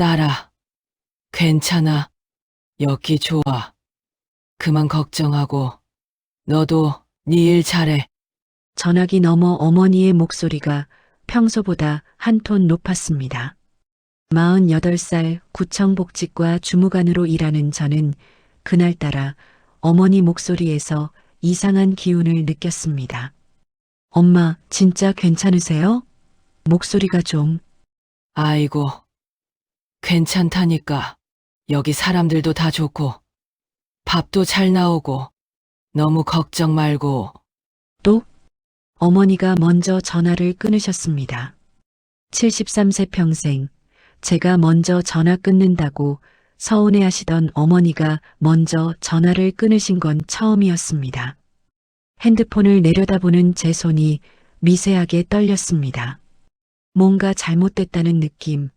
딸아, 괜찮아. 여기 좋아. 그만 걱정하고 너도 네 일 잘해. 전화기 너머 어머니의 목소리가 평소보다 한 톤 높았습니다. 48살 구청복지과 주무관으로 일하는 저는 그날따라 어머니 목소리에서 이상한 기운을 느꼈습니다. 엄마, 진짜 괜찮으세요? 목소리가 좀. 아이고, 괜찮다니까. 여기 사람들도 다 좋고 밥도 잘 나오고 너무 걱정 말고. 또? 어머니가 먼저 전화를 끊으셨습니다. 73세 평생 제가 먼저 전화 끊는다고 서운해하시던 어머니가 먼저 전화를 끊으신 건 처음이었습니다. 핸드폰을 내려다보는 제 손이 미세하게 떨렸습니다. 뭔가 잘못됐다는 느낌.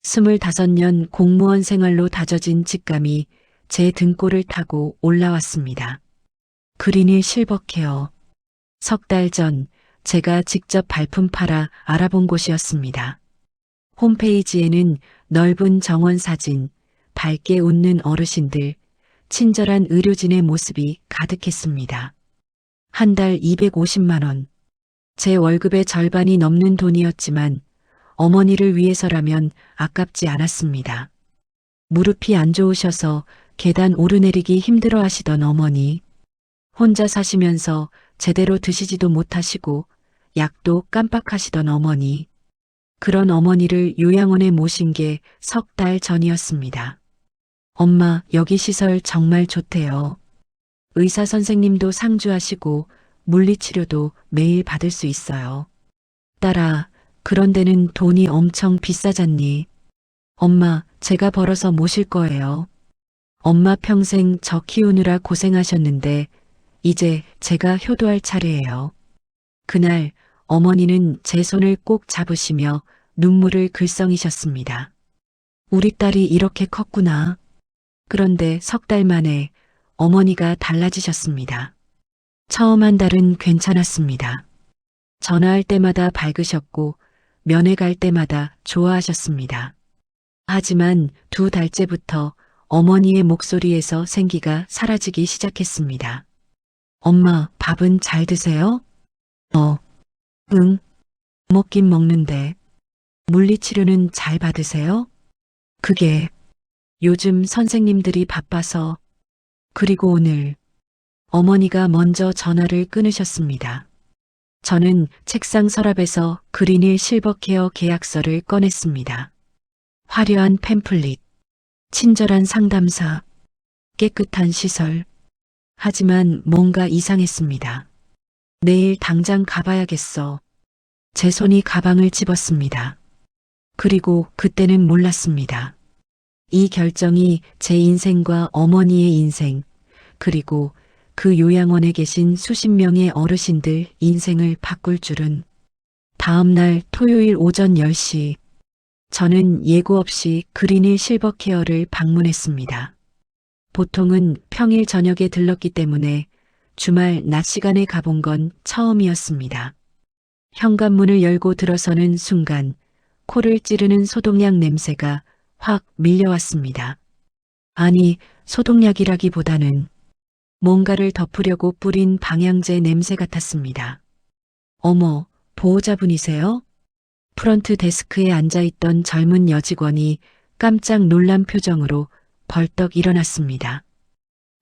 25년 공무원 생활로 다져진 직감이 제 등골을 타고 올라왔습니다. 그린힐 실버케어. 석 달 전 제가 직접 발품 팔아 알아본 곳이었습니다. 홈페이지에는 넓은 정원 사진, 밝게 웃는 어르신들, 친절한 의료진의 모습이 가득했습니다. 한 달 250만 원. 제 월급의 절반이 넘는 돈이었지만 어머니를 위해서라면 아깝지 않았습니다. 무릎이 안 좋으셔서 계단 오르내리기 힘들어 하시던 어머니. 혼자 사시면서 제대로 드시지도 못하시고 약도 깜빡하시던 어머니. 그런 어머니를 요양원에 모신 게 석 달 전이었습니다. 엄마, 여기 시설 정말 좋대요. 의사 선생님도 상주하시고 물리치료도 매일 받을 수 있어요. 딸아, 그런 데는 돈이 엄청 비싸잖니. 엄마, 제가 벌어서 모실 거예요. 엄마 평생 저 키우느라 고생하셨는데 이제 제가 효도할 차례예요. 그날 어머니는 제 손을 꼭 잡으시며 눈물을 글썽이셨습니다. 우리 딸이 이렇게 컸구나. 그런데 석 달 만에 어머니가 달라지셨습니다. 처음 한 달은 괜찮았습니다. 전화할 때마다 밝으셨고 면회 갈 때마다 좋아하셨습니다. 하지만 두 달째부터 어머니의 목소리에서 생기가 사라지기 시작했습니다. 엄마, 밥은 잘 드세요? 응. 먹긴 먹는데. 물리치료는 잘 받으세요? 그게 요즘 선생님들이 바빠서. 그리고 오늘 어머니가 먼저 전화를 끊으셨습니다. 저는 책상 서랍에서 그린힐 실버케어 계약서를 꺼냈습니다. 화려한 팸플릿, 친절한 상담사, 깨끗한 시설. 하지만 뭔가 이상했습니다. 내일 당장 가봐야겠어. 제 손이 가방을 집었습니다. 그리고 그때는 몰랐습니다. 이 결정이 제 인생과 어머니의 인생, 그리고 그 요양원에 계신 수십 명의 어르신들 인생을 바꿀 줄은. 다음 날 토요일 오전 10시, 저는 예고 없이 그린힐 실버케어를 방문했습니다. 보통은 평일 저녁에 들렀기 때문에 주말 낮 시간에 가본 건 처음이었습니다. 현관문을 열고 들어서는 순간 코를 찌르는 소독약 냄새가 확 밀려왔습니다. 아니, 소독약이라기보다는 뭔가를 덮으려고 뿌린 방향제 냄새 같았습니다. 어머, 보호자분이세요? 프런트 데스크에 앉아있던 젊은 여직원이 깜짝 놀란 표정으로 벌떡 일어났습니다.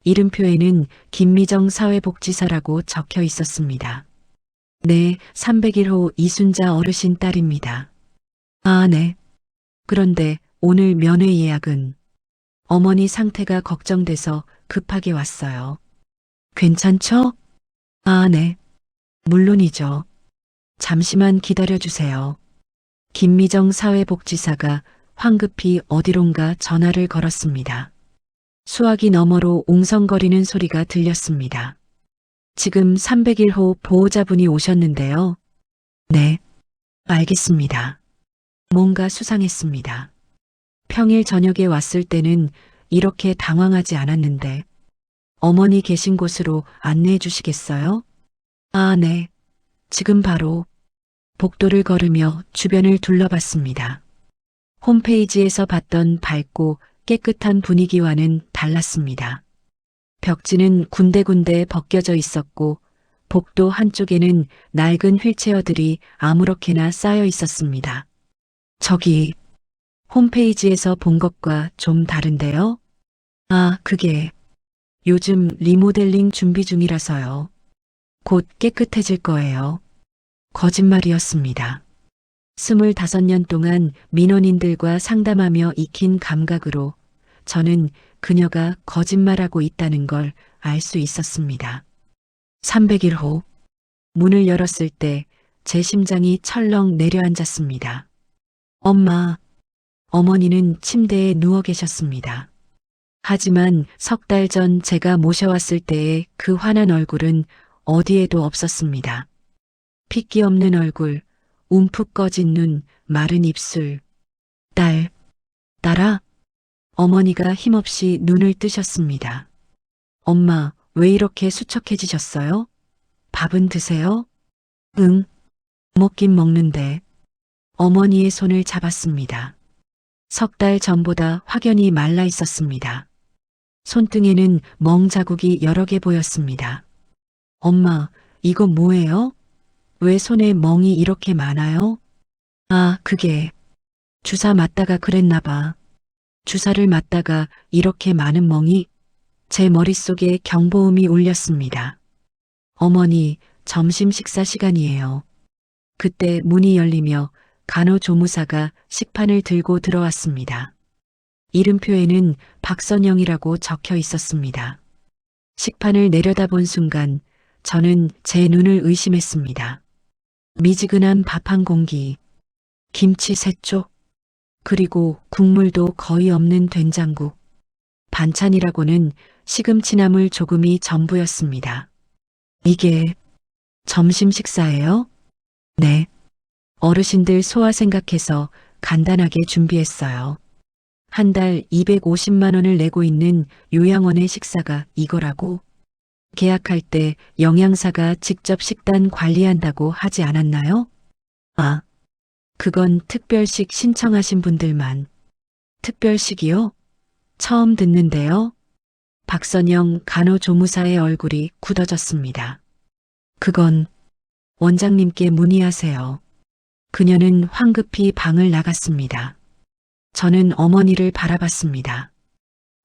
이름표에는 김미정 사회복지사라고 적혀 있었습니다. 네, 301호 이순자 어르신 딸입니다. 아, 네. 그런데 오늘 면회 예약은 어머니 상태가 걱정돼서 급하게 왔어요. 괜찮죠? 아, 네. 물론이죠. 잠시만 기다려주세요. 김미정 사회복지사가 황급히 어디론가 전화를 걸었습니다. 수화기 너머로 웅성거리는 소리가 들렸습니다. 지금 301호 보호자분이 오셨는데요. 네, 알겠습니다. 뭔가 수상했습니다. 평일 저녁에 왔을 때는 이렇게 당황하지 않았는데 어머니 계신 곳으로 안내해 주시겠어요? 아, 네. 지금 바로. 복도를 걸으며 주변을 둘러봤습니다. 홈페이지에서 봤던 밝고 깨끗한 분위기와는 달랐습니다. 벽지는 군데군데 벗겨져 있었고 복도 한쪽에는 낡은 휠체어들이 아무렇게나 쌓여 있었습니다. 저기 홈페이지에서 본 것과 좀 다른데요? 아, 그게 요즘 리모델링 준비 중이라서요. 곧 깨끗해질 거예요. 거짓말이었습니다. 25년 동안 민원인들과 상담하며 익힌 감각으로 저는 그녀가 거짓말하고 있다는 걸 알 수 있었습니다. 301호. 문을 열었을 때 제 심장이 철렁 내려앉았습니다. 엄마. 어머니는 침대에 누워 계셨습니다. 하지만 석 달 전 제가 모셔왔을 때의 그 환한 얼굴은 어디에도 없었습니다. 핏기 없는 얼굴, 움푹 꺼진 눈, 마른 입술. 딸아? 어머니가 힘없이 눈을 뜨셨습니다. 엄마, 왜 이렇게 수척해지셨어요? 밥은 드세요? 응, 먹긴 먹는데. 어머니의 손을 잡았습니다. 석 달 전보다 확연히 말라 있었습니다. 손등에는 멍 자국이 여러 개 보였습니다. 엄마, 이거 뭐예요? 왜 손에 멍이 이렇게 많아요? 아, 그게 주사 맞다가 그랬나 봐. 주사를 맞다가 이렇게 많은 멍이. 제 머릿속에 경보음이 울렸습니다. 어머니, 점심 식사 시간이에요. 그때 문이 열리며 간호조무사가 식판을 들고 들어왔습니다. 이름표에는 박선영이라고 적혀 있었습니다. 식판을 내려다본 순간 저는 제 눈을 의심했습니다. 미지근한 밥 한 공기, 김치 3쪽, 그리고 국물도 거의 없는 된장국. 반찬이라고는 시금치나물 조금이 전부였습니다. 이게 점심 식사예요? 네. 어르신들 소화 생각해서 간단하게 준비했어요. 한 달 250만 원을 내고 있는 요양원의 식사가 이거라고? 계약할 때 영양사가 직접 식단 관리한다고 하지 않았나요? 아, 그건 특별식 신청하신 분들만. 특별식이요? 처음 듣는데요. 박선영 간호조무사의 얼굴이 굳어졌습니다. 그건 원장님께 문의하세요. 그녀는 황급히 방을 나갔습니다. 저는 어머니를 바라봤습니다.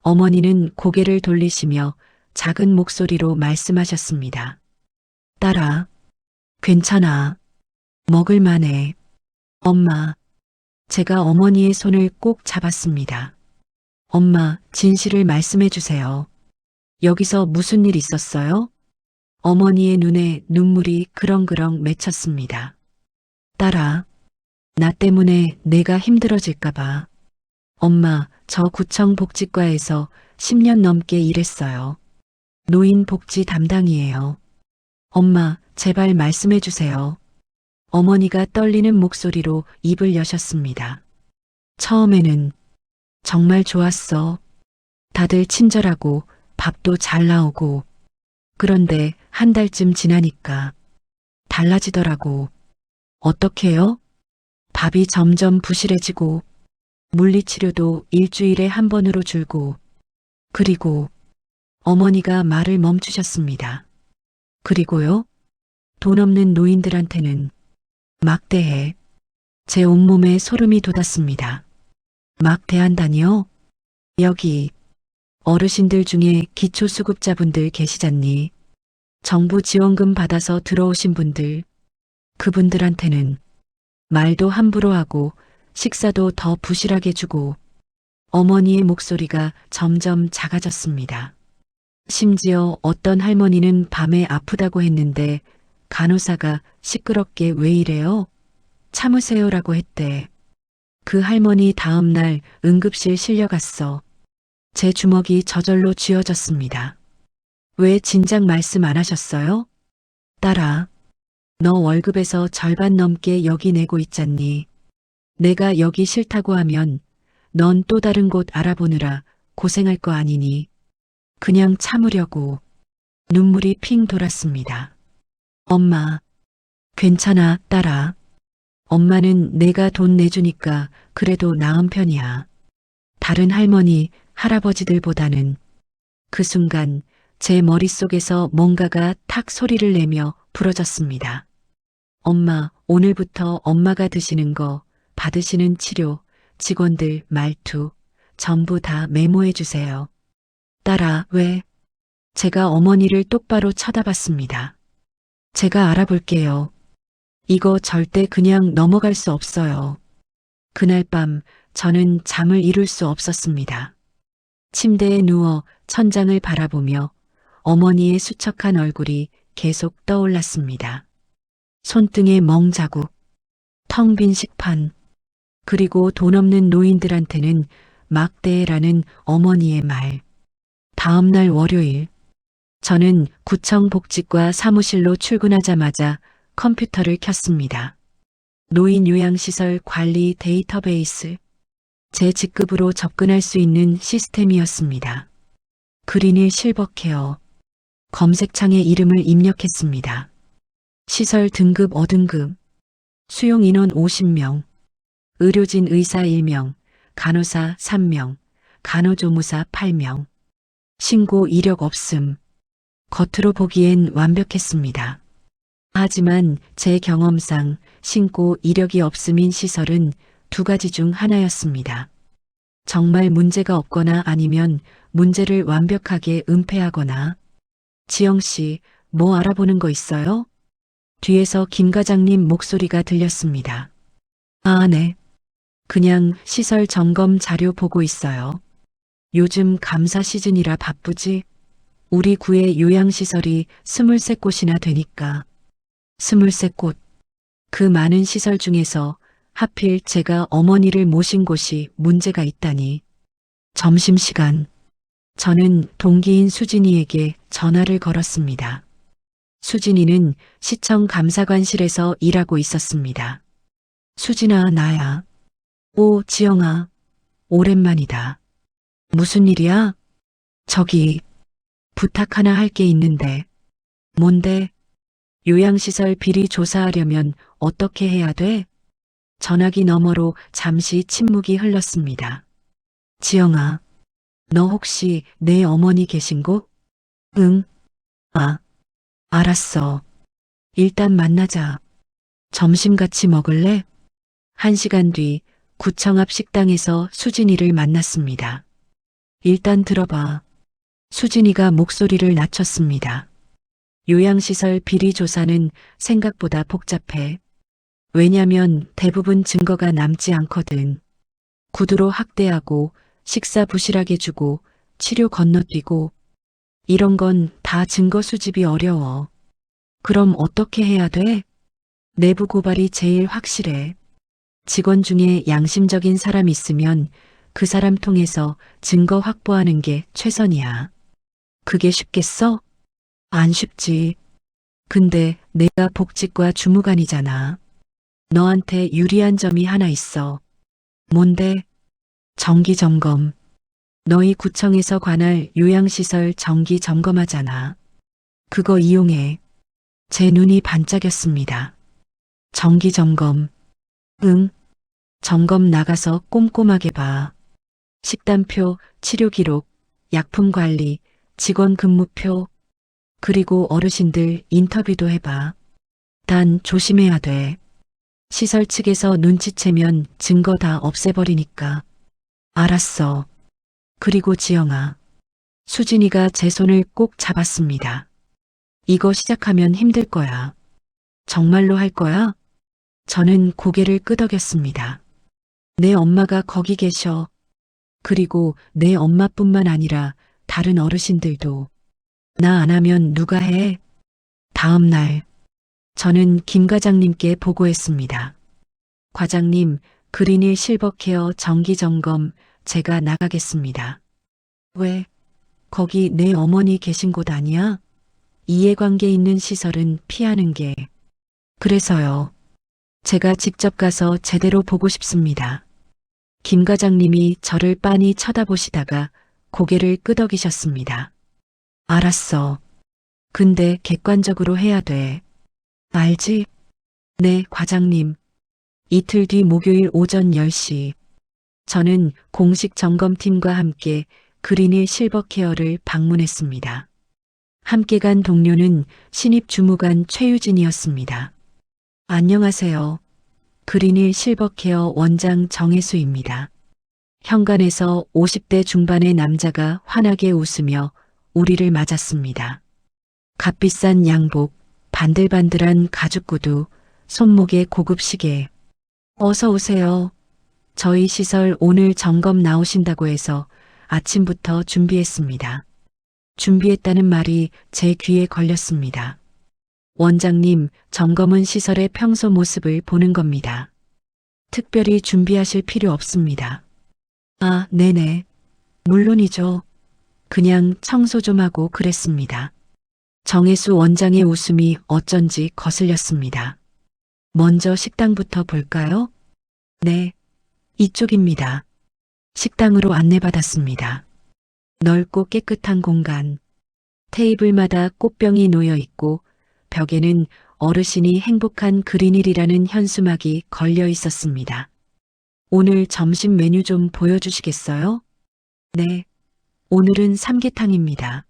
어머니는 고개를 돌리시며 작은 목소리로 말씀하셨습니다. 딸아, 괜찮아. 먹을만해. 엄마, 제가 어머니의 손을 꼭 잡았습니다. 엄마, 진실을 말씀해 주세요. 여기서 무슨 일 있었어요? 어머니의 눈에 눈물이 그렁그렁 맺혔습니다. 딸아, 나 때문에 내가 힘들어질까봐. 엄마, 저 구청 복지과에서 10년 넘게 일했어요. 노인 복지 담당이에요. 엄마, 제발 말씀해 주세요. 어머니가 떨리는 목소리로 입을 여셨습니다. 처음에는 정말 좋았어. 다들 친절하고 밥도 잘 나오고. 그런데 한 달쯤 지나니까 달라지더라고. 어떻게요? 밥이 점점 부실해지고 물리치료도 일주일에 한 번으로 줄고. 그리고 어머니가 말을 멈추셨습니다. 그리고요? 돈 없는 노인들한테는 막대해. 제 온몸에 소름이 돋았습니다. 막대한다니요? 여기 어르신들 중에 기초수급자분들 계시잖니. 정부 지원금 받아서 들어오신 분들. 그분들한테는 말도 함부로 하고 식사도 더 부실하게 주고. 어머니의 목소리가 점점 작아졌습니다. 심지어 어떤 할머니는 밤에 아프다고 했는데 간호사가 시끄럽게 왜 이래요? 참으세요라고 했대. 그 할머니 다음 날 응급실 실려갔어. 제 주먹이 저절로 쥐어졌습니다. 왜 진작 말씀 안 하셨어요? 딸아, 너 월급에서 절반 넘게 여기 내고 있잖니. 내가 여기 싫다고 하면 넌 또 다른 곳 알아보느라 고생할 거 아니니. 그냥 참으려고. 눈물이 핑 돌았습니다. 엄마, 괜찮아, 딸아. 엄마는 내가 돈 내주니까 그래도 나은 편이야. 다른 할머니, 할아버지들보다는. 그 순간 제 머릿속에서 뭔가가 탁 소리를 내며 부러졌습니다. 엄마, 오늘부터 엄마가 드시는 거, 받으시는 치료, 직원들 말투, 전부 다 메모해 주세요. 딸아, 왜? 제가 어머니를 똑바로 쳐다봤습니다. 제가 알아볼게요. 이거 절대 그냥 넘어갈 수 없어요. 그날 밤 저는 잠을 이룰 수 없었습니다. 침대에 누워 천장을 바라보며 어머니의 수척한 얼굴이 계속 떠올랐습니다. 손등에 멍자국, 텅 빈 식판, 그리고 돈 없는 노인들한테는 막대라는 어머니의 말. 다음 날 월요일, 저는 구청 복지과 사무실로 출근하자마자 컴퓨터를 켰습니다. 노인 요양시설 관리 데이터베이스. 제 직급으로 접근할 수 있는 시스템이었습니다. 그린힐 실버케어. 검색창에 이름을 입력했습니다. 시설 등급 5등급. 수용 인원 50명. 의료진 의사 1명, 간호사 3명, 간호조무사 8명. 신고 이력 없음. 겉으로 보기엔 완벽했습니다. 하지만 제 경험상 신고 이력이 없음인 시설은 2가지 중 하나였습니다. 정말 문제가 없거나 아니면 문제를 완벽하게 은폐하거나. 지영 씨, 뭐 알아보는 거 있어요? 뒤에서 김 과장님 목소리가 들렸습니다. 아, 네. 그냥 시설 점검 자료 보고 있어요. 요즘 감사 시즌이라 바쁘지? 우리 구의 요양시설이 23곳이나 되니까. 23곳. 그 많은 시설 중에서 하필 제가 어머니를 모신 곳이 문제가 있다니. 점심시간. 저는 동기인 수진이에게 전화를 걸었습니다. 수진이는 시청 감사관실에서 일하고 있었습니다. 수진아, 나야. 오, 지영아. 오랜만이다. 무슨 일이야? 저기, 부탁 하나 할 게 있는데. 뭔데? 요양시설 비리 조사하려면 어떻게 해야 돼? 전화기 너머로 잠시 침묵이 흘렀습니다. 지영아, 너 혹시 내 어머니 계신 곳? 응. 아, 알았어. 일단 만나자. 점심 같이 먹을래? 1시간 뒤 구청 앞 식당에서 수진이를 만났습니다. 일단 들어봐. 수진이가 목소리를 낮췄습니다. 요양시설 비리 조사는 생각보다 복잡해. 왜냐면 대부분 증거가 남지 않거든. 구두로 학대하고 식사 부실하게 주고 치료 건너뛰고 이런 건 다 증거 수집이 어려워. 그럼 어떻게 해야 돼? 내부 고발이 제일 확실해. 직원 중에 양심적인 사람 있으면 그 사람 통해서 증거 확보하는 게 최선이야. 그게 쉽겠어? 안 쉽지. 근데 내가 복지과 주무관이잖아. 너한테 유리한 점이 하나 있어. 뭔데? 정기 점검. 너희 구청에서 관할 요양시설 정기 점검하잖아. 그거 이용해. 제 눈이 반짝였습니다. 정기 점검. 응. 점검 나가서 꼼꼼하게 봐. 식단표, 치료 기록, 약품 관리, 직원 근무표, 그리고 어르신들 인터뷰도 해봐. 단 조심해야 돼. 시설 측에서 눈치채면 증거 다 없애버리니까. 알았어. 그리고 지영아. 수진이가 제 손을 꼭 잡았습니다. 이거 시작하면 힘들 거야. 정말로 할 거야? 저는 고개를 끄덕였습니다. 내 엄마가 거기 계셔. 그리고 내 엄마뿐만 아니라 다른 어르신들도. 나 안 하면 누가 해? 다음 날, 저는 김 과장님께 보고했습니다. 과장님, 그린힐 실버케어 정기점검 제가 나가겠습니다. 왜? 거기 내 어머니 계신 곳 아니야? 이해관계 있는 시설은 피하는 게. 그래서요. 제가 직접 가서 제대로 보고 싶습니다. 김 과장님이 저를 빤히 쳐다보시다가 고개를 끄덕이셨습니다. 알았어. 근데 객관적으로 해야 돼. 알지? 네, 과장님. 이틀 뒤 목요일 오전 10시. 저는 공식 점검팀과 함께 그린힐 실버케어를 방문했습니다. 함께 간 동료는 신입 주무관 최유진이었습니다. 안녕하세요. 그린힐 실버케어 원장 정혜수입니다. 현관에서 50대 중반의 남자가 환하게 웃으며 우리를 맞았습니다. 값비싼 양복, 반들반들한 가죽구두, 손목에 고급 시계. 어서 오세요. 저희 시설 오늘 점검 나오신다고 해서 아침부터 준비했습니다. 준비했다는 말이 제 귀에 걸렸습니다. 원장님, 점검은 시설의 평소 모습을 보는 겁니다. 특별히 준비하실 필요 없습니다. 아, 네네. 물론이죠. 그냥 청소 좀 하고 그랬습니다. 정혜수 원장의 웃음이 어쩐지 거슬렸습니다. 먼저 식당부터 볼까요? 네, 이쪽입니다. 식당으로 안내받았습니다. 넓고 깨끗한 공간. 테이블마다 꽃병이 놓여 있고 벽에는 어르신이 행복한 그린힐이라는 현수막이 걸려 있었습니다. 오늘 점심 메뉴 좀 보여주시겠어요? 네, 오늘은 삼계탕입니다.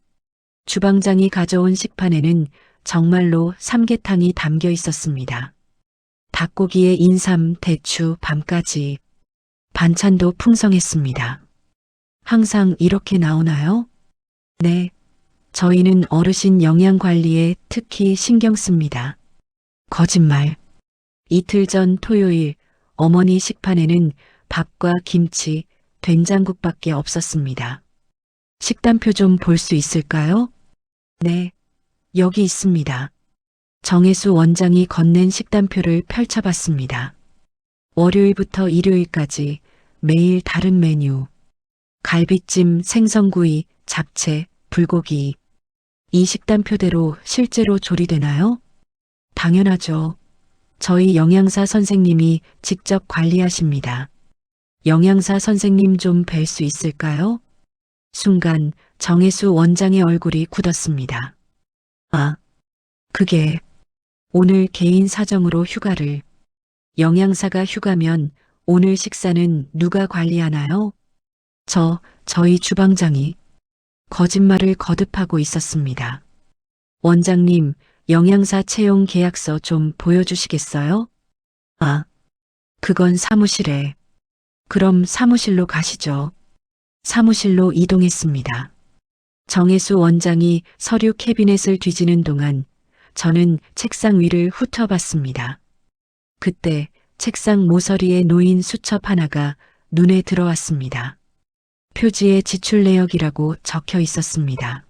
주방장이 가져온 식판에는 정말로 삼계탕이 담겨 있었습니다. 닭고기에 인삼, 대추, 밤까지. 반찬도 풍성했습니다. 항상 이렇게 나오나요? 네, 저희는 어르신 영양 관리에 특히 신경 씁니다. 거짓말. 이틀 전 토요일 어머니 식판에는 밥과 김치, 된장국밖에 없었습니다. 식단표 좀 볼 수 있을까요? 네, 여기 있습니다. 정혜수 원장이 건넨 식단표를 펼쳐봤습니다. 월요일부터 일요일까지 매일 다른 메뉴. 갈비찜, 생선구이, 잡채, 불고기. 이 식단표대로 실제로 조리되나요? 당연하죠. 저희 영양사 선생님이 직접 관리하십니다. 영양사 선생님 좀 뵐 수 있을까요? 순간 정혜수 원장의 얼굴이 굳었습니다. 아, 그게 오늘 개인 사정으로 휴가를. 영양사가 휴가면 오늘 식사는 누가 관리하나요? 저희 주방장이. 거짓말을 거듭하고 있었습니다. 원장님, 영양사 채용 계약서 좀 보여주시겠어요? 아, 그건 사무실에. 그럼 사무실로 가시죠. 사무실로 이동했습니다. 정혜수 원장이 서류 캐비넷을 뒤지는 동안 저는 책상 위를 훑어봤습니다. 그때 책상 모서리에 놓인 수첩 하나가 눈에 들어왔습니다. 표지에 지출 내역이라고 적혀 있었습니다.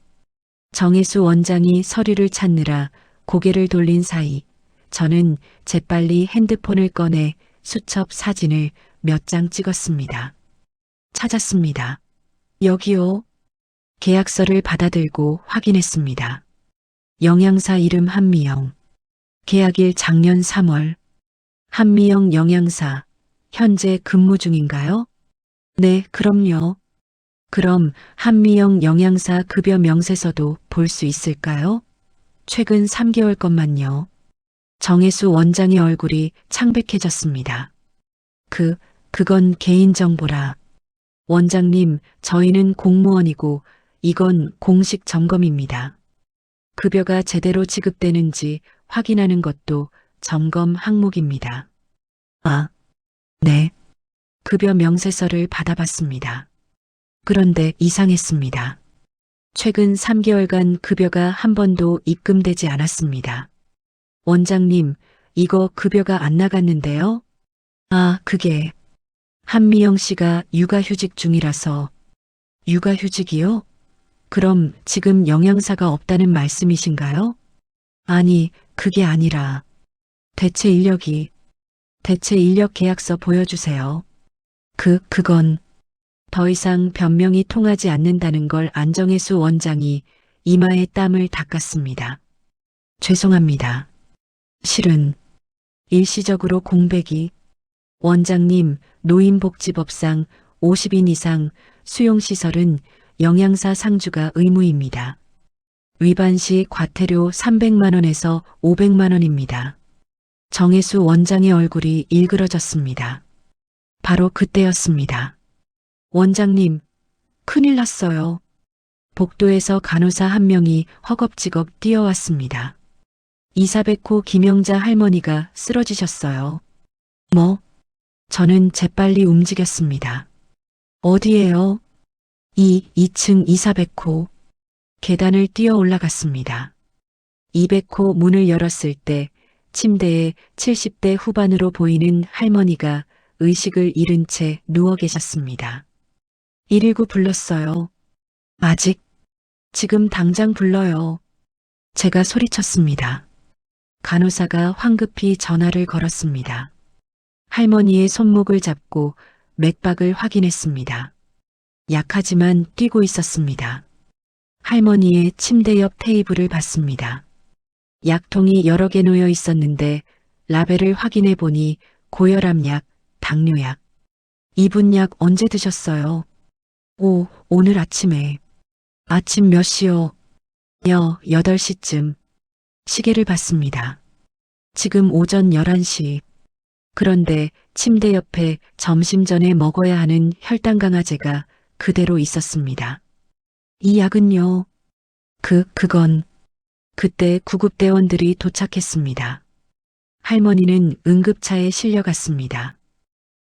정혜수 원장이 서류를 찾느라 고개를 돌린 사이 저는 재빨리 핸드폰을 꺼내 수첩 사진을 몇 장 찍었습니다. 찾았습니다. 여기요. 계약서를 받아들고 확인했습니다. 영양사 이름 한미영. 계약일 작년 3월. 한미영 영양사. 현재 근무 중인가요? 네, 그럼요. 그럼 한미영 영양사 급여 명세서도 볼 수 있을까요? 최근 3개월 것만요. 정혜수 원장의 얼굴이 창백해졌습니다. 그건 개인정보라. 원장님, 저희는 공무원이고 이건 공식 점검입니다. 급여가 제대로 지급되는지 확인하는 것도 점검 항목입니다. 아, 네. 급여 명세서를 받아봤습니다. 그런데 이상했습니다. 최근 3개월간 급여가 한 번도 입금되지 않았습니다. 원장님, 이거 급여가 안 나갔는데요? 아, 그게 한미영 씨가 육아휴직 중이라서. 육아휴직이요? 그럼 지금 영양사가 없다는 말씀이신가요? 아니, 그게 아니라 대체 인력 계약서 보여주세요. 그건 더 이상 변명이 통하지 않는다는 걸 안정혜수 원장이 이마에 땀을 닦았습니다. 죄송합니다. 실은 일시적으로 공백이. 원장님, 노인복지법상 50인 이상 수용시설은 영양사 상주가 의무입니다. 위반 시 과태료 300만 원에서 500만 원입니다. 정혜수 원장의 얼굴이 일그러졌습니다. 바로 그때였습니다. 원장님, 큰일 났어요. 복도에서 간호사 한 명이 허겁지겁 뛰어왔습니다. 이사백호 김영자 할머니가 쓰러지셨어요. 뭐? 저는 재빨리 움직였습니다. 어디에요? 2층 이사백호. 계단을 뛰어 올라갔습니다. 200호 문을 열었을 때 침대에 70대 후반으로 보이는 할머니가 의식을 잃은 채 누워 계셨습니다. 119 불렀어요. 아직? 지금 당장 불러요. 제가 소리쳤습니다. 간호사가 황급히 전화를 걸었습니다. 할머니의 손목을 잡고 맥박을 확인했습니다. 약하지만 뛰고 있었습니다. 할머니의 침대 옆 테이블을 봤습니다. 약통이 여러 개 놓여 있었는데 라벨을 확인해 보니 고혈압약, 당뇨약. 이분 약 언제 드셨어요? 오늘 아침에. 아침 몇 시요? 8시쯤. 시계를 봤습니다. 지금 오전 11시. 그런데 침대 옆에 점심 전에 먹어야 하는 혈당 강화제가 그대로 있었습니다. 이 약은요? 그건. 그때 구급대원들이 도착했습니다. 할머니는 응급차에 실려갔습니다.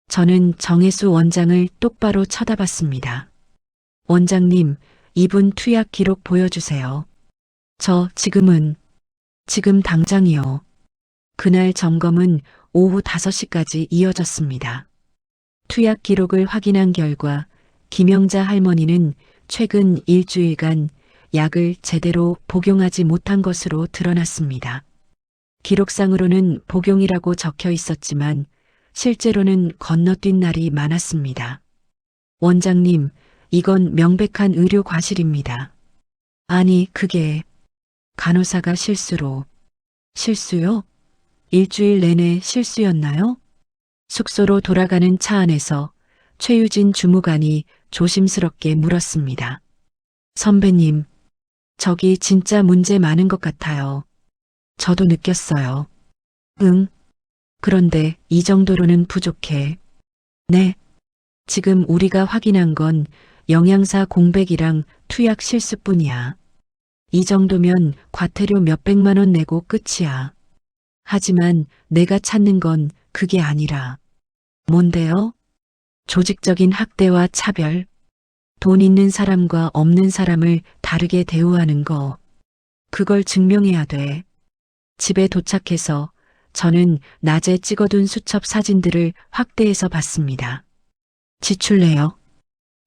저는 정혜수 원장을 똑바로 쳐다봤습니다. 원장님, 이분 투약 기록 보여주세요. 지금 당장이요. 그날 점검은 오후 5시까지 이어졌습니다. 투약 기록을 확인한 결과 김영자 할머니는 최근 일주일간 약을 제대로 복용하지 못한 것으로 드러났습니다. 기록상으로는 복용이라고 적혀 있었지만 실제로는 건너뛴 날이 많았습니다. 원장님, 이건 명백한 의료 과실입니다. 아니, 그게 간호사가 실수요? 일주일 내내 실수였나요? 숙소로 돌아가는 차 안에서 최유진 주무관이 조심스럽게 물었습니다. 선배님, 저기 진짜 문제 많은 것 같아요. 저도 느꼈어요. 응. 그런데 이 정도로는 부족해. 네. 지금 우리가 확인한 건 영양사 공백이랑 투약 실수뿐이야. 이 정도면 과태료 몇백만 원 내고 끝이야. 하지만 내가 찾는 건 그게 아니라. 뭔데요? 조직적인 학대와 차별. 돈 있는 사람과 없는 사람을 다르게 대우하는 거. 그걸 증명해야 돼. 집에 도착해서 저는 낮에 찍어둔 수첩 사진들을 확대해서 봤습니다. 지출내역.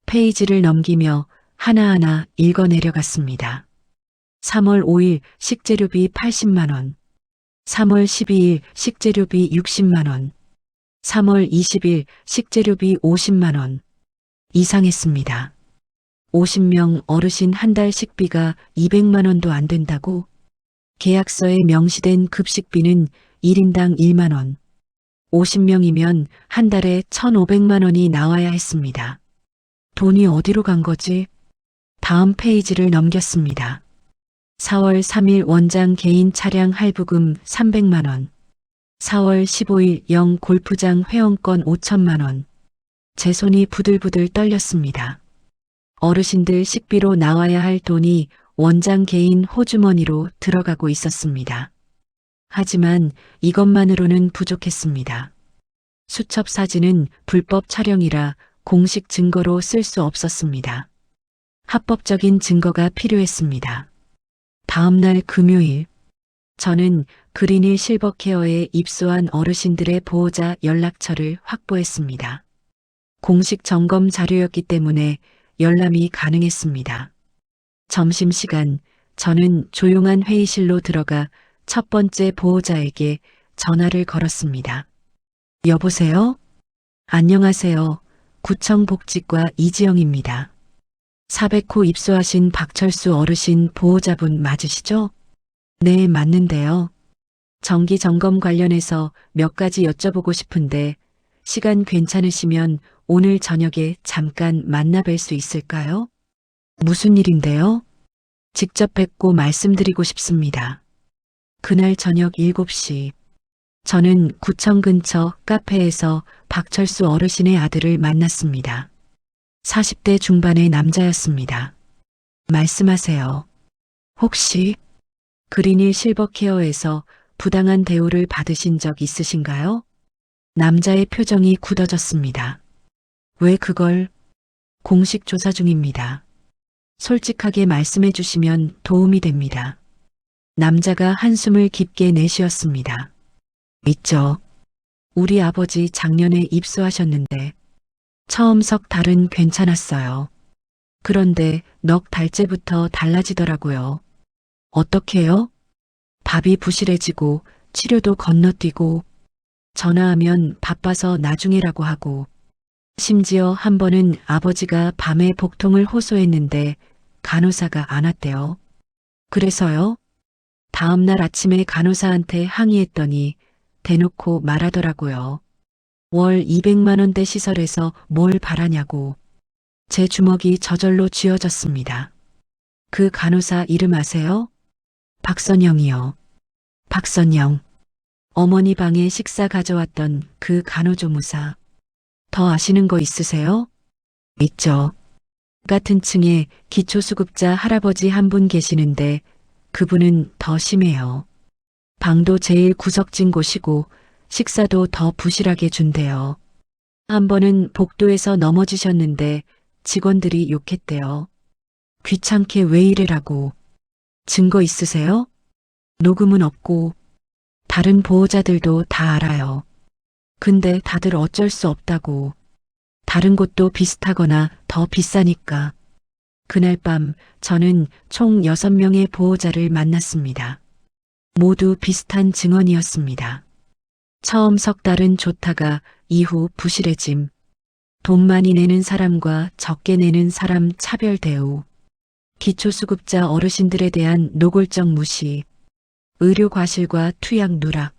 페이지를 넘기며 하나하나 읽어 내려갔습니다. 3월 5일 식재료비 80만 원. 3월 12일 식재료비 60만 원. 3월 20일 식재료비 50만 원. 이상했습니다. 50명 어르신 한 달 식비가 200만 원도 안 된다고? 계약서에 명시된 급식비는 1인당 1만 원. 50명이면 한 달에 1,500만 원이 나와야 했습니다. 돈이 어디로 간 거지? 다음 페이지를 넘겼습니다. 4월 3일 원장 개인 차량 할부금 300만 원. 4월 15일 영 골프장 회원권 5천만 원. 제 손이 부들부들 떨렸습니다. 어르신들 식비로 나와야 할 돈이 원장 개인 호주머니로 들어가고 있었습니다. 하지만 이것만으로는 부족했습니다. 수첩 사진은 불법 촬영이라 공식 증거로 쓸 수 없었습니다. 합법적인 증거가 필요했습니다. 다음 날 금요일, 저는 그린힐 실버케어에 입소한 어르신들의 보호자 연락처를 확보했습니다. 공식 점검 자료였기 때문에 열람이 가능했습니다. 점심시간, 저는 조용한 회의실로 들어가 첫 번째 보호자에게 전화를 걸었습니다. 여보세요? 안녕하세요. 구청 복지과 이지영입니다. 400호 입소하신 박철수 어르신 보호자분 맞으시죠? 네, 맞는데요. 정기 점검 관련해서 몇 가지 여쭤보고 싶은데 시간 괜찮으시면 오늘 저녁에 잠깐 만나 뵐 수 있을까요? 무슨 일인데요? 직접 뵙고 말씀드리고 싶습니다. 그날 저녁 7시. 저는 구청 근처 카페에서 박철수 어르신의 아들을 만났습니다. 40대 중반의 남자였습니다. 말씀하세요. 혹시 그린힐 실버케어에서 부당한 대우를 받으신 적 있으신가요? 남자의 표정이 굳어졌습니다. 왜 그걸? 공식 조사 중입니다. 솔직하게 말씀해 주시면 도움이 됩니다. 남자가 한숨을 깊게 내쉬었습니다. 있죠. 우리 아버지 작년에 입수하셨는데 처음 석 달은 괜찮았어요. 그런데 넉 달째부터 달라지더라고요. 어떻게요? 밥이 부실해지고 치료도 건너뛰고 전화하면 바빠서 나중에라고 하고 심지어 한 번은 아버지가 밤에 복통을 호소했는데 간호사가 안 왔대요. 그래서요? 다음날 아침에 간호사한테 항의했더니 대놓고 말하더라고요. 월 200만 원대 시설에서 뭘 바라냐고. 제 주먹이 저절로 쥐어졌습니다. 그 간호사 이름 아세요? 박선영이요. 박선영. 어머니 방에 식사 가져왔던 그 간호조무사. 더 아시는 거 있으세요? 있죠. 같은 층에 기초수급자 할아버지 한 분 계시는데 그분은 더 심해요. 방도 제일 구석진 곳이고 식사도 더 부실하게 준대요. 한 번은 복도에서 넘어지셨는데 직원들이 욕했대요. 귀찮게 왜 이래라고. 증거 있으세요? 녹음은 없고 다른 보호자들도 다 알아요. 근데 다들 어쩔 수 없다고. 다른 곳도 비슷하거나 더 비싸니까. 그날 밤 저는 총 6명의 보호자를 만났습니다. 모두 비슷한 증언이었습니다. 처음 석 달은 좋다가 이후 부실해짐. 돈 많이 내는 사람과 적게 내는 사람 차별 대우. 기초수급자 어르신들에 대한 노골적 무시. 의료 과실과 투약 누락.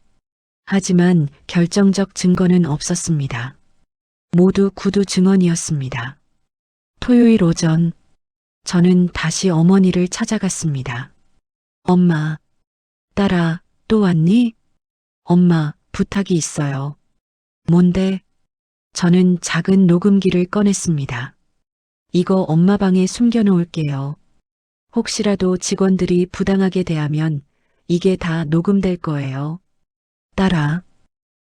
하지만 결정적 증거는 없었습니다. 모두 구두 증언이었습니다. 토요일 오전, 저는 다시 어머니를 찾아갔습니다. 엄마, 딸아, 또 왔니? 엄마, 부탁이 있어요. 뭔데? 저는 작은 녹음기를 꺼냈습니다. 이거 엄마 방에 숨겨놓을게요. 혹시라도 직원들이 부당하게 대하면 이게 다 녹음될 거예요. 딸아,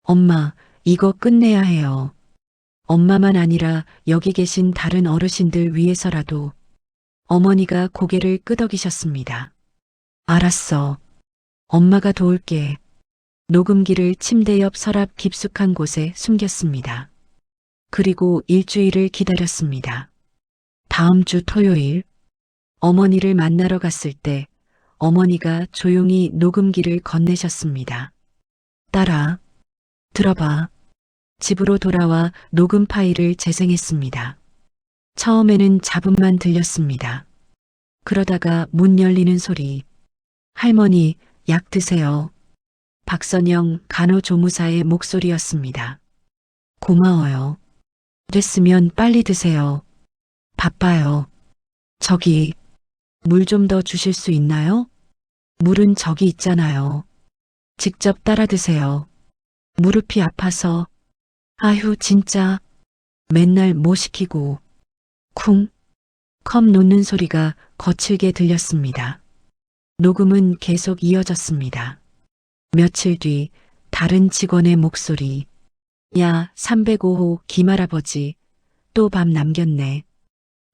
엄마, 이거 끝내야 해요. 엄마만 아니라 여기 계신 다른 어르신들 위해서라도. 어머니가 고개를 끄덕이셨습니다. 알았어. 엄마가 도울게. 녹음기를 침대 옆 서랍 깊숙한 곳에 숨겼습니다. 그리고 일주일을 기다렸습니다. 다음 주 토요일, 어머니를 만나러 갔을 때 어머니가 조용히 녹음기를 건네셨습니다. 딸아, 들어봐. 집으로 돌아와 녹음 파일을 재생했습니다. 처음에는 잡음만 들렸습니다. 그러다가 문 열리는 소리. 할머니, 약 드세요. 박선영 간호조무사의 목소리였습니다. 고마워요. 됐으면 빨리 드세요. 바빠요. 저기, 물 좀 더 주실 수 있나요? 물은 저기 있잖아요. 직접 따라 드세요. 무릎이 아파서. 아휴, 진짜. 맨날 뭐 시키고. 쿵. 컵 놓는 소리가 거칠게 들렸습니다. 녹음은 계속 이어졌습니다. 며칠 뒤 다른 직원의 목소리. 야, 305호 김할아버지. 또 밥 남겼네.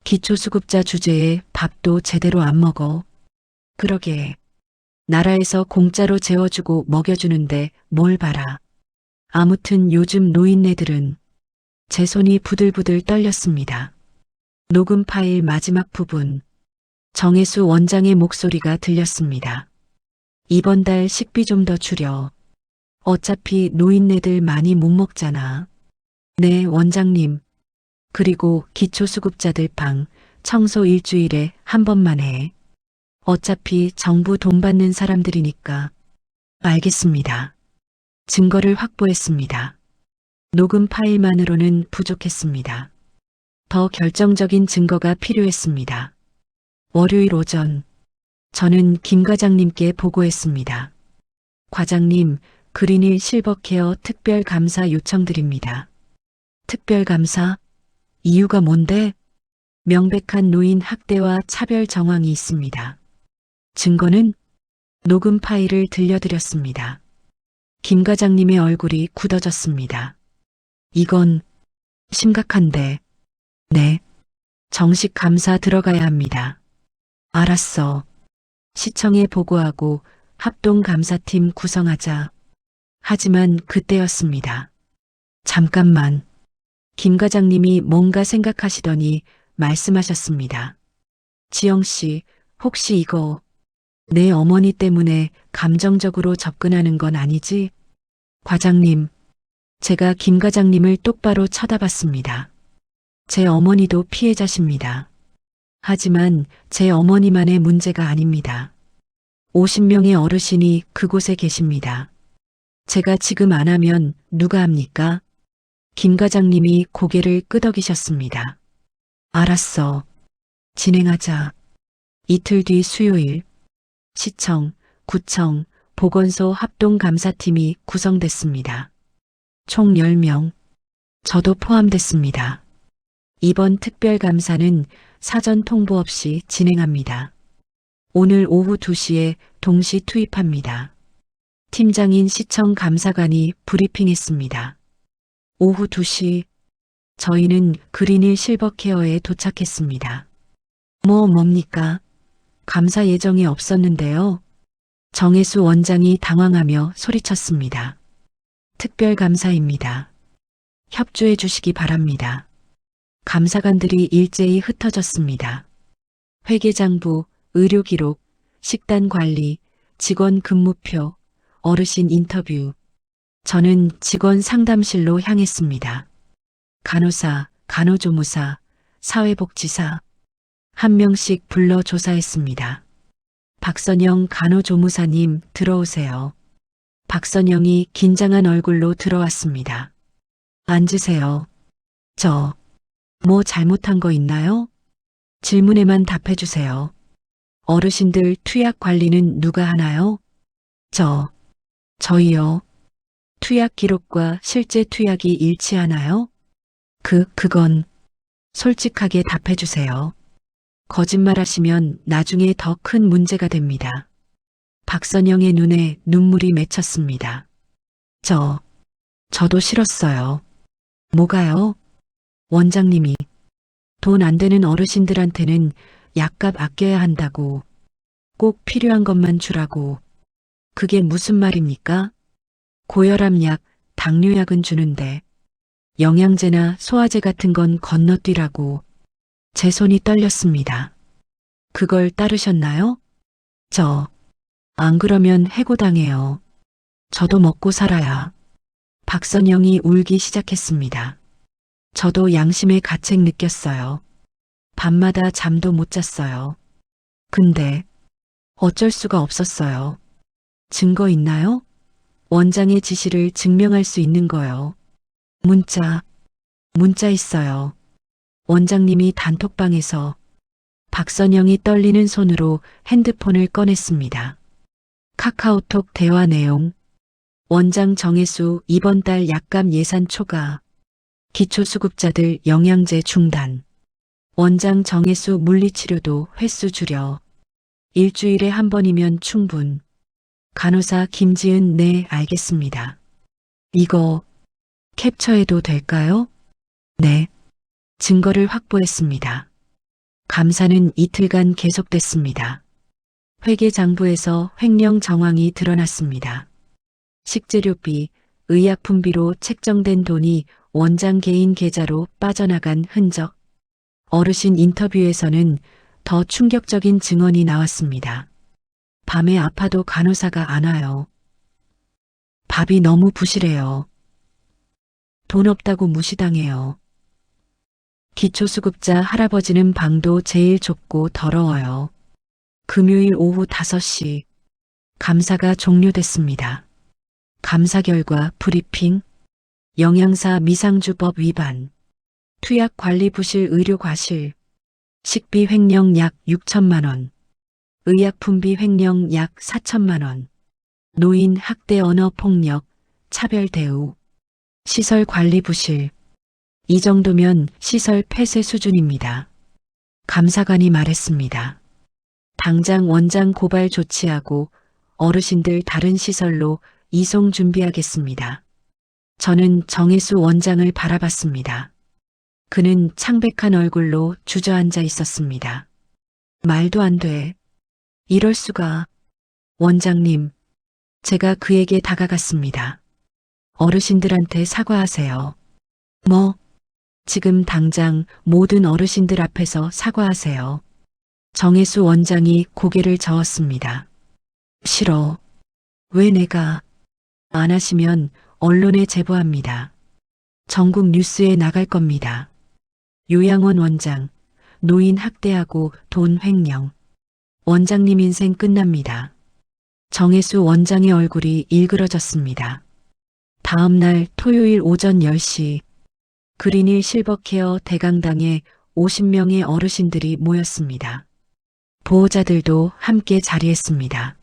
기초수급자 주제에 밥도 제대로 안 먹어. 그러게. 나라에서 공짜로 재워주고 먹여주는데 뭘 봐라. 아무튼 요즘 노인네들은. 제 손이 부들부들 떨렸습니다. 녹음 파일 마지막 부분. 정혜수 원장의 목소리가 들렸습니다. 이번 달 식비 좀 더 줄여. 어차피 노인네들 많이 못 먹잖아. 네, 원장님. 그리고 기초수급자들 방 청소 일주일에 한 번만 해. 어차피 정부 돈 받는 사람들이니까. 알겠습니다. 증거를 확보했습니다. 녹음 파일만으로는 부족했습니다. 더 결정적인 증거가 필요했습니다. 월요일 오전, 저는 김 과장님께 보고했습니다. 과장님, 그린힐 실버케어 특별감사 요청드립니다. 특별감사? 이유가 뭔데? 명백한 노인 학대와 차별 정황이 있습니다. 증거는 녹음 파일을 들려드렸습니다. 김 과장님의 얼굴이 굳어졌습니다. 이건 심각한데. 네. 정식 감사 들어가야 합니다. 알았어. 시청에 보고하고 합동감사팀 구성하자. 하지만 그때였습니다. 잠깐만. 김 과장님이 뭔가 생각하시더니 말씀하셨습니다. 지영 씨, 혹시 이거 내 어머니 때문에 감정적으로 접근하는 건 아니지? 과장님, 제가 김 과장님을 똑바로 쳐다봤습니다. 제 어머니도 피해자십니다. 하지만 제 어머니만의 문제가 아닙니다. 50명의 어르신이 그곳에 계십니다. 제가 지금 안 하면 누가 합니까? 김 과장님이 고개를 끄덕이셨습니다. 알았어. 진행하자. 이틀 뒤 수요일, 시청, 구청, 보건소 합동감사팀이 구성됐습니다. 총 10명, 저도 포함됐습니다. 이번 특별감사는 사전 통보 없이 진행합니다. 오늘 오후 2시에 동시 투입합니다. 팀장인 시청 감사관이 브리핑했습니다. 오후 2시, 저희는 그린힐 실버케어에 도착했습니다. 뭡니까? 감사 예정이 없었는데요. 정혜수 원장이 당황하며 소리쳤습니다. 특별감사입니다. 협조해 주시기 바랍니다. 감사관들이 일제히 흩어졌습니다. 회계장부, 의료기록, 식단관리, 직원 근무표, 어르신 인터뷰. 저는 직원 상담실로 향했습니다. 간호사, 간호조무사, 사회복지사 한 명씩 불러 조사했습니다. 박선영 간호조무사님 들어오세요. 박선영이 긴장한 얼굴로 들어왔습니다. 앉으세요. 저, 뭐 잘못한 거 있나요? 질문에만 답해주세요. 어르신들 투약 관리는 누가 하나요? 저희요. 투약 기록과 실제 투약이 일치하나요? 그건 솔직하게 답해주세요. 거짓말하시면 나중에 더 큰 문제가 됩니다. 박선영의 눈에 눈물이 맺혔습니다. 저도 싫었어요. 뭐가요? 원장님이 돈 안 되는 어르신들한테는 약값 아껴야 한다고, 꼭 필요한 것만 주라고. 그게 무슨 말입니까? 고혈압 약, 당뇨약은 주는데 영양제나 소화제 같은 건 건너뛰라고. 제 손이 떨렸습니다. 그걸 따르셨나요? 안 그러면 해고당해요. 저도 먹고 살아야. 박선영이 울기 시작했습니다. 저도 양심의 가책 느꼈어요. 밤마다 잠도 못 잤어요. 근데 어쩔 수가 없었어요. 증거 있나요? 원장의 지시를 증명할 수 있는 거요. 문자 있어요. 원장님이 단톡방에서. 박선영이 떨리는 손으로 핸드폰을 꺼냈습니다. 카카오톡 대화 내용. 원장 정혜수 이번 달 약값 예산 초과. 기초수급자들 영양제 중단. 원장 정혜수 물리치료도 횟수 줄여. 일주일에 한 번이면 충분. 간호사 김지은 네, 알겠습니다. 이거 캡처해도 될까요? 네. 증거를 확보했습니다. 감사는 이틀간 계속됐습니다. 회계장부에서 횡령 정황이 드러났습니다. 식재료비, 의약품비로 책정된 돈이 원장 개인 계좌로 빠져나간 흔적. 어르신 인터뷰에서는 더 충격적인 증언이 나왔습니다. 밤에 아파도 간호사가 안 와요. 밥이 너무 부실해요. 돈 없다고 무시당해요. 기초수급자 할아버지는 방도 제일 좁고 더러워요. 금요일 오후 5시 감사가 종료됐습니다. 감사 결과 브리핑, 영양사 미상주법 위반, 투약 관리 부실 의료 과실, 식비 횡령 약 6천만 원, 의약품비 횡령 약 4천만 원, 노인 학대 언어 폭력 차별 대우, 시설 관리 부실. 이 정도면 시설 폐쇄 수준입니다. 감사관이 말했습니다. 당장 원장 고발 조치하고 어르신들 다른 시설로 이송 준비하겠습니다. 저는 정혜수 원장을 바라봤습니다. 그는 창백한 얼굴로 주저앉아 있었습니다. 말도 안 돼. 이럴 수가. 원장님, 제가 그에게 다가갔습니다. 어르신들한테 사과하세요. 뭐? 지금 당장 모든 어르신들 앞에서 사과하세요. 정혜수 원장이 고개를 저었습니다. 싫어. 왜 내가? 안 하시면 언론에 제보합니다. 전국 뉴스에 나갈 겁니다. 요양원 원장, 노인 학대하고 돈 횡령. 원장님 인생 끝납니다. 정혜수 원장의 얼굴이 일그러졌습니다. 다음 날 토요일 오전 10시 그린힐 실버케어 대강당에 50명의 어르신들이 모였습니다. 보호자들도 함께 자리했습니다.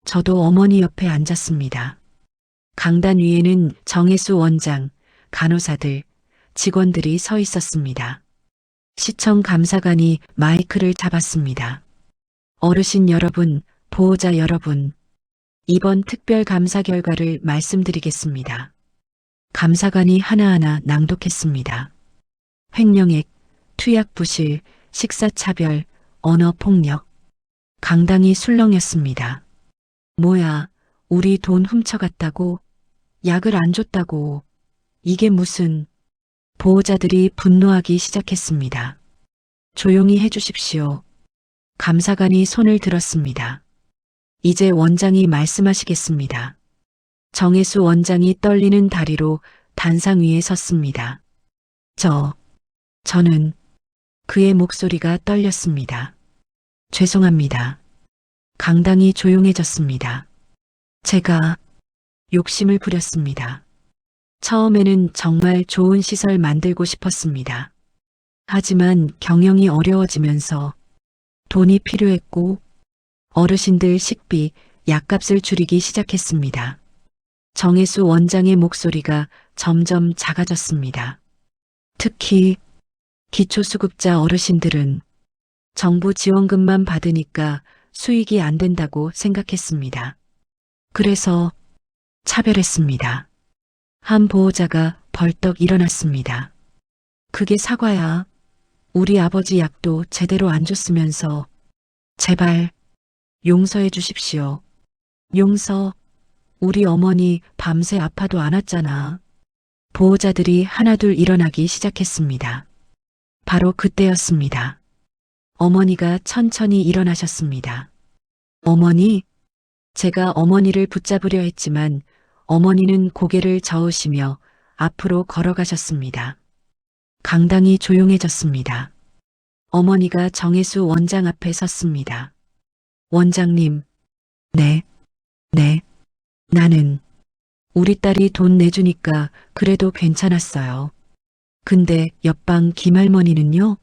저도 어머니 옆에 앉았습니다. 강단 위에는 정혜수 원장, 간호사들, 직원들이 서 있었습니다. 시청 감사관이 마이크를 잡았습니다. 어르신 여러분, 보호자 여러분, 이번 특별 감사 결과를 말씀드리겠습니다. 감사관이 하나하나 낭독했습니다. 횡령액, 투약부실, 식사차별, 언어폭력. 강당이 술렁였습니다. 뭐야, 우리 돈 훔쳐갔다고? 약을 안 줬다고? 이게 무슨... 보호자들이 분노하기 시작했습니다. 조용히 해주십시오. 감사관이 손을 들었습니다. 이제 원장이 말씀하시겠습니다. 정혜수 원장이 떨리는 다리로 단상 위에 섰습니다. 저는 그의 목소리가 떨렸습니다. 죄송합니다. 강당이 조용해졌습니다. 제가 욕심을 부렸습니다. 처음에는 정말 좋은 시설 만들고 싶었습니다. 하지만 경영이 어려워지면서 돈이 필요했고 어르신들 식비, 약값을 줄이기 시작했습니다. 정혜수 원장의 목소리가 점점 작아졌습니다. 특히 기초수급자 어르신들은 정부 지원금만 받으니까 수익이 안 된다고 생각했습니다. 그래서 차별했습니다. 한 보호자가 벌떡 일어났습니다. 그게 사과야. 우리 아버지 약도 제대로 안 줬으면서 제발 용서해 주십시오. 용서. 우리 어머니 밤새 아파도 안 왔잖아. 보호자들이 하나둘 일어나기 시작했습니다. 바로 그때였습니다. 어머니가 천천히 일어나셨습니다. 어머니? 제가 어머니를 붙잡으려 했지만 어머니는 고개를 저으시며 앞으로 걸어가셨습니다. 강당이 조용해졌습니다. 어머니가 정혜수 원장 앞에 섰습니다. 원장님, 네, 나는 우리 딸이 돈 내주니까 그래도 괜찮았어요. 근데 옆방 김할머니는요?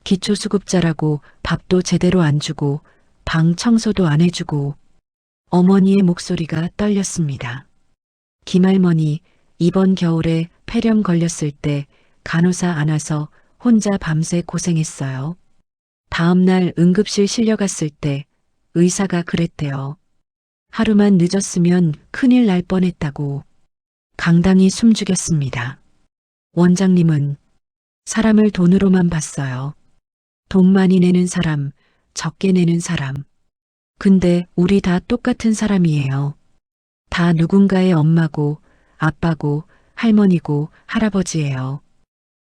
기초수급자라고 밥도 제대로 안 주고 방 청소도 안 해주고. 어머니의 목소리가 떨렸습니다. 김할머니, 이번 겨울에 폐렴 걸렸을 때 간호사 안 와서 혼자 밤새 고생했어요. 다음날 응급실 실려갔을 때 의사가 그랬대요. 하루만 늦었으면 큰일 날 뻔했다고. 강당이 숨죽였습니다. 원장님은 사람을 돈으로만 봤어요. 돈 많이 내는 사람, 적게 내는 사람. 근데 우리 다 똑같은 사람이에요. 다 누군가의 엄마고 아빠고 할머니고 할아버지예요.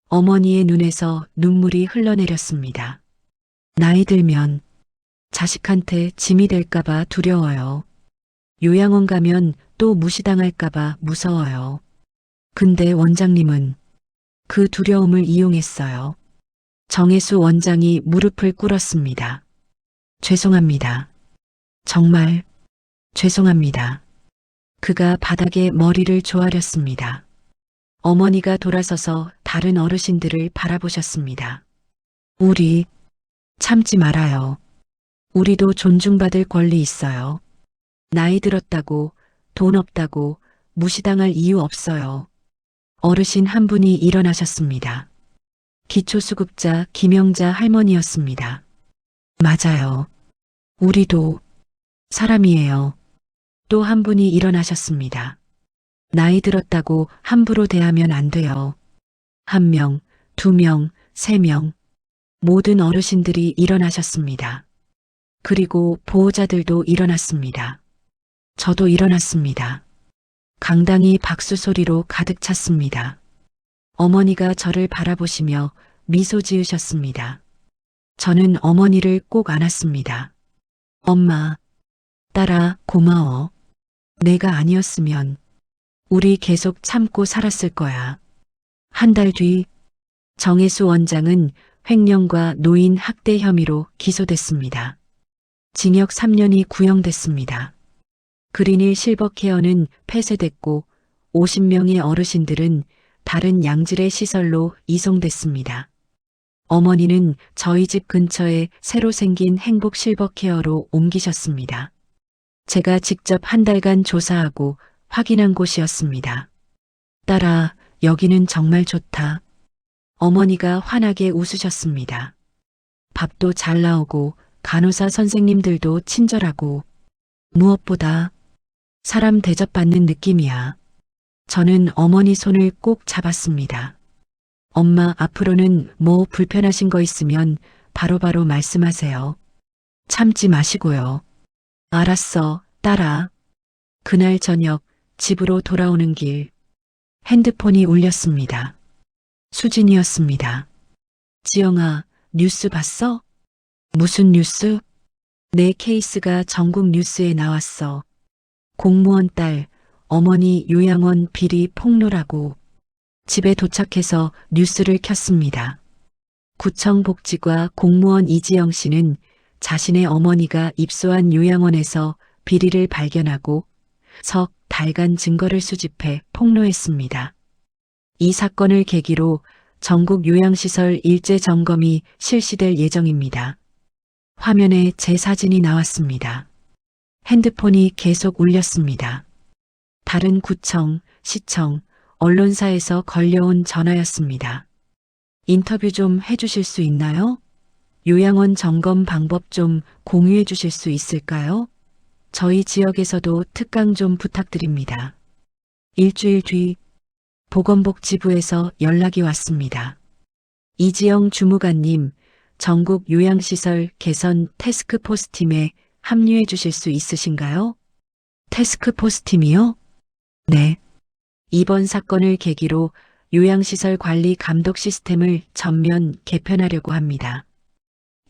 어머니의 눈에서 눈물이 흘러내렸습니다. 나이 들면 자식한테 짐이 될까봐 두려워요. 요양원 가면 또 무시당할까봐 무서워요. 근데 원장님은 그 두려움을 이용했어요. 정혜수 원장이 무릎을 꿇었습니다. 죄송합니다. 정말 죄송합니다. 그가 바닥에 머리를 조아렸습니다. 어머니가 돌아서서 다른 어르신들을 바라보셨습니다. 우리 참지 말아요. 우리도 존중받을 권리 있어요. 나이 들었다고, 돈 없다고, 무시당할 이유 없어요. 어르신 한 분이 일어나셨습니다. 기초수급자 김영자 할머니였습니다. 맞아요. 우리도 사람이에요. 또 한 분이 일어나셨습니다. 나이 들었다고 함부로 대하면 안 돼요. 1명, 2명, 3명. 모든 어르신들이 일어나셨습니다. 그리고 보호자들도 일어났습니다. 저도 일어났습니다. 강당이 박수 소리로 가득 찼습니다. 어머니가 저를 바라보시며 미소 지으셨습니다. 저는 어머니를 꼭 안았습니다. 엄마, 딸아, 고마워. 내가 아니었으면 우리 계속 참고 살았을 거야. 한 달 뒤 정혜수 원장은 횡령과 노인 학대 혐의로 기소됐습니다. 징역 3년이 구형됐습니다. 그린힐 실버케어는 폐쇄됐고 50명의 어르신들은 다른 양질의 시설로 이송됐습니다. 어머니는 저희 집 근처에 새로 생긴 행복 실버케어로 옮기셨습니다. 제가 직접 한 달간 조사하고 확인한 곳이었습니다. 딸아, 여기는 정말 좋다. 어머니가 환하게 웃으셨습니다. 밥도 잘 나오고 간호사 선생님들도 친절하고 무엇보다 사람 대접받는 느낌이야. 저는 어머니 손을 꼭 잡았습니다. 엄마, 앞으로는 뭐 불편하신 거 있으면 바로바로 말씀하세요. 참지 마시고요. 알았어, 딸아. 그날 저녁 집으로 돌아오는 길 핸드폰이 울렸습니다. 수진이었습니다. 지영아, 뉴스 봤어? 무슨 뉴스? 내 케이스가 전국 뉴스에 나왔어. 공무원 딸, 어머니 요양원 비리 폭로라고. 집에 도착해서 뉴스를 켰습니다. 구청 복지과 공무원 이지영 씨는 자신의 어머니가 입소한 요양원에서 비리를 발견하고 석 달간 증거를 수집해 폭로했습니다. 이 사건을 계기로 전국 요양시설 일제 점검이 실시될 예정입니다. 화면에 제 사진이 나왔습니다. 핸드폰이 계속 울렸습니다. 다른 구청, 시청, 언론사에서 걸려온 전화였습니다. 인터뷰 좀 해주실 수 있나요? 요양원 점검 방법 좀 공유해 주실 수 있을까요? 저희 지역에서도 특강 좀 부탁드립니다. 일주일 뒤 보건복지부에서 연락이 왔습니다. 이지영 주무관님, 전국 요양시설 개선 태스크포스 팀에 합류해 주실 수 있으신가요? 태스크포스 팀이요? 네. 이번 사건을 계기로 요양시설 관리 감독 시스템을 전면 개편하려고 합니다.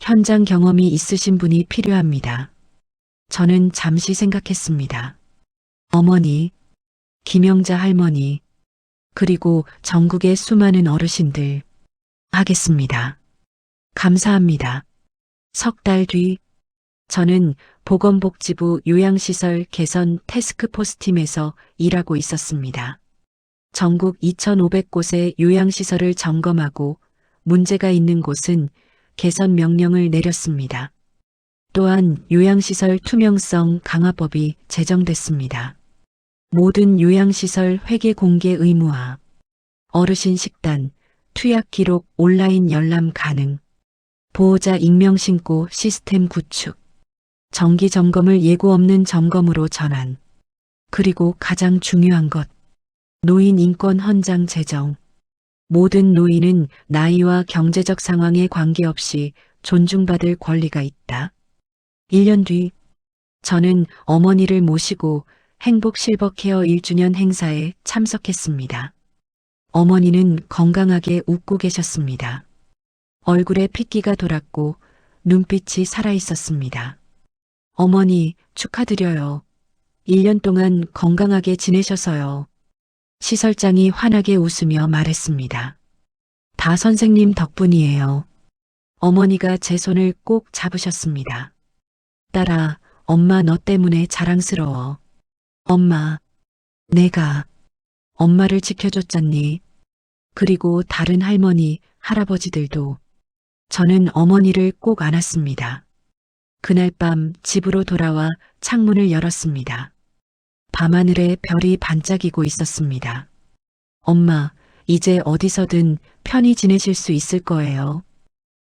현장 경험이 있으신 분이 필요합니다. 저는 잠시 생각했습니다. 어머니, 김영자 할머니, 그리고 전국의 수많은 어르신들, 하겠습니다. 감사합니다. 석 달 뒤, 저는 보건복지부 요양시설 개선 태스크포스 팀에서 일하고 있었습니다. 전국 2,500곳의 요양시설을 점검하고 문제가 있는 곳은 개선 명령을 내렸습니다. 또한 요양시설 투명성 강화법이 제정됐습니다. 모든 요양시설 회계 공개 의무화, 어르신 식단, 투약 기록 온라인 열람 가능, 보호자 익명 신고 시스템 구축, 정기 점검을 예고 없는 점검으로 전환, 그리고 가장 중요한 것, 노인 인권 헌장 제정. 모든 노인은 나이와 경제적 상황에 관계없이 존중받을 권리가 있다. 1년 뒤, 저는 어머니를 모시고 행복 실버케어 1주년 행사에 참석했습니다. 어머니는 건강하게 웃고 계셨습니다. 얼굴에 핏기가 돌았고 눈빛이 살아있었습니다. 어머니, 축하드려요. 1년 동안 건강하게 지내셔서요. 시설장이 환하게 웃으며 말했습니다. 다 선생님 덕분이에요. 어머니가 제 손을 꼭 잡으셨습니다. 딸아, 엄마 너 때문에 자랑스러워. 엄마, 내가 엄마를 지켜줬잖니. 그리고 다른 할머니, 할아버지들도. 저는 어머니를 꼭 안았습니다. 그날 밤 집으로 돌아와 창문을 열었습니다. 밤하늘에 별이 반짝이고 있었습니다. 엄마, 이제 어디서든 편히 지내실 수 있을 거예요.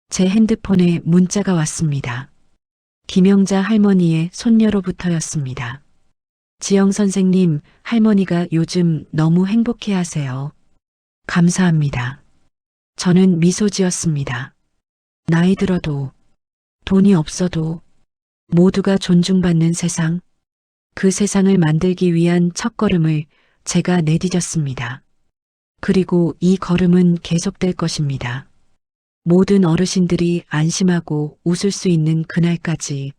제 핸드폰에 문자가 왔습니다. 김영자 할머니의 손녀로부터였습니다. 지영 선생님, 할머니가 요즘 너무 행복해 하세요. 감사합니다. 저는 미소 지었습니다. 나이 들어도, 돈이 없어도 모두가 존중받는 세상, 그 세상을 만들기 위한 첫걸음을 제가 내디뎠습니다. 그리고 이 걸음은 계속될 것입니다. 모든 어르신들이 안심하고 웃을 수 있는 그날까지